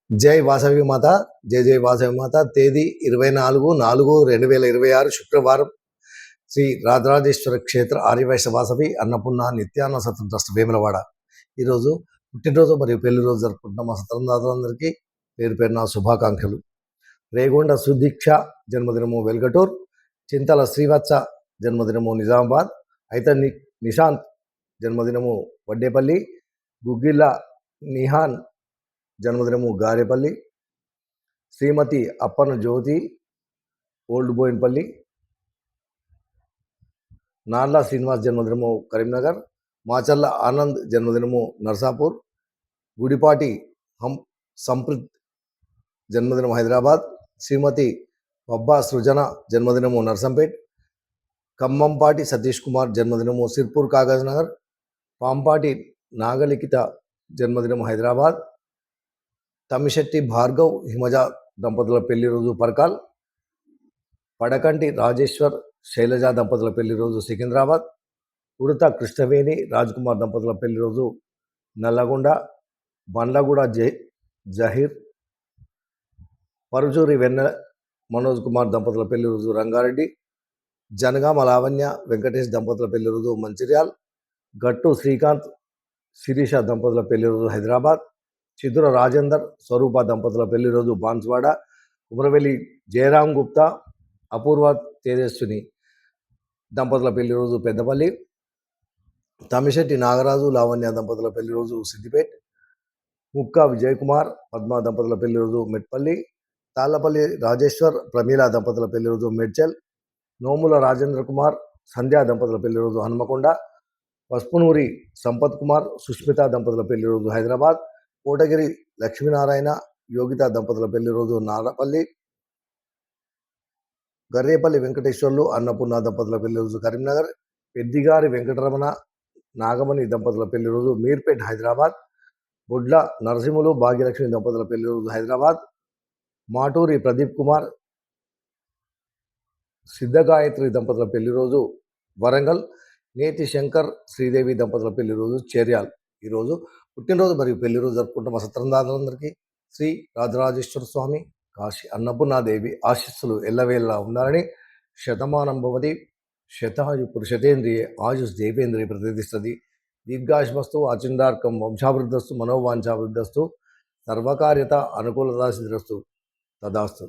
జై వాసవి మాత. జై జై వాసవి మాత. తేదీ 24/4/2026 శుక్రవారం. శ్రీ రాజరాజేశ్వర క్షేత్ర ఆర్యవైశ్య వాసవి అన్నపూర్ణ నిత్యాన్న సత్రం ట్రస్ట్ వేములవాడ. ఈరోజు పుట్టినరోజు మరియు పెళ్లి రోజు జరుపుకుంటున్న మా సత్రందారులందరికీ పేరు పేరున శుభాకాంక్షలు. రేగొండ సుదీక్ష జన్మదినము వెల్గటూర్, చింతల శ్రీవత్స జన్మదినము నిజామాబాద్, అయితే నిశాంత్ జన్మదినము వడ్డేపల్లి, గుగ్గిళ్ళ నిహాన్ జన్మదినము గారేపల్లి, శ్రీమతి అప్పన జ్యోతి ఓల్డ్ బోయిన్పల్లి, నార్ల శ్రీనివాస్ జన్మదినము కరీంనగర్, మాచర్ల ఆనంద్ జన్మదినము నర్సాపూర్, గుడిపాటి సంప్రీత్ జన్మదినం హైదరాబాద్, శ్రీమతి పబ్బా సృజన జన్మదినము నర్సంపేట్, ఖమ్మంపాటి సతీష్ కుమార్ జన్మదినము సిర్పూర్ కాగజ్ నగర్, పాంపాటి నాగలిఖిత జన్మదినం హైదరాబాద్, తమిశెట్టి భార్గవ్ హిమజ దంపతుల పెళ్లి రోజు పర్కాల్, పడకంటి రాజేశ్వర్ శైలజ దంపతుల పెళ్లి రోజు సికింద్రాబాద్, ఉడత కృష్ణవేణి రాజ్కుమార్ దంపతుల పెళ్లి రోజు నల్లగొండ, బండ్లగూడ జహీర్, పరుచూరి వెన్న మనోజ్ కుమార్ దంపతుల పెళ్లి రోజు రంగారెడ్డి, జనగామ లావణ్య వెంకటేష్ దంపతుల పెళ్లి రోజు మంచిర్యాల్, గట్టు శ్రీకాంత్ శిరీష దంపతుల పెళ్లి రోజు హైదరాబాద్, చిదుర రాజేందర్ స్వరూప దంపతుల పెళ్లి రోజు బాన్స్వాడ, కుమరవెల్లి జయరాం గుప్తా అపూర్వ తేజస్విని దంపతుల పెళ్లి రోజు పెద్దపల్లి, తమిశెట్టి నాగరాజు లావణ్య దంపతుల పెళ్లి రోజు సిద్దిపేట్, ముక్కా విజయ్ కుమార్ పద్మ దంపతుల పెళ్లి రోజు మెట్పల్లి, తాళ్లపల్లి రాజేశ్వర్ ప్రమీల దంపతుల పెళ్లి రోజు మేడ్చల్, నోముల రాజేంద్ర కుమార్ సంధ్యా దంపతుల పెళ్లి రోజు హన్మకొండ, పసుపునూరి సంపత్ కుమార్ సుష్మిత దంపతుల పెళ్లి రోజు హైదరాబాద్, కోటగిరి లక్ష్మీనారాయణ యోగిత దంపతుల పెళ్లి రోజు నారపల్లి, గర్రేపల్లి వెంకటేశ్వర్లు అన్నపూర్ణ దంపతుల పెళ్లి రోజు కరీంనగర్, పెద్దిగారి వెంకటరమణ నాగమణి దంపతుల పెళ్లి రోజు మీర్పేట్ హైదరాబాద్, బొడ్ల నరసింహులు భాగ్యలక్ష్మి దంపతుల పెళ్లి రోజు హైదరాబాద్, మాటూరి ప్రదీప్ కుమార్ సిద్ధగాయత్రి దంపతుల పెళ్లి రోజు వరంగల్, నేతి శంకర్ శ్రీదేవి దంపతుల పెళ్లి రోజు చేర్యాల్. ఈరోజు పుట్టినరోజు మరియు పెళ్లి రోజు జరుపుకుంటున్న మా సత్రందారులందరికీ శ్రీ రాజరాజేశ్వర స్వామి కాశీ అన్నపూర్ణాదేవి ఆశీస్సులు ఎల్లవేళలా ఉండాలని. శతమానం భవతి శతాయు పురుషతేంద్రియ ఆయుష్ దేవేంద్రియ ప్రతిష్టది. దీర్ఘాయుష్మస్తు ఆచిందార్కం వంశాభివృద్ధస్తు మనోవాంఛాభివృద్ధస్తు సర్వకార్యత అనుకూలతా సిద్ధిరస్తు తదాస్తు.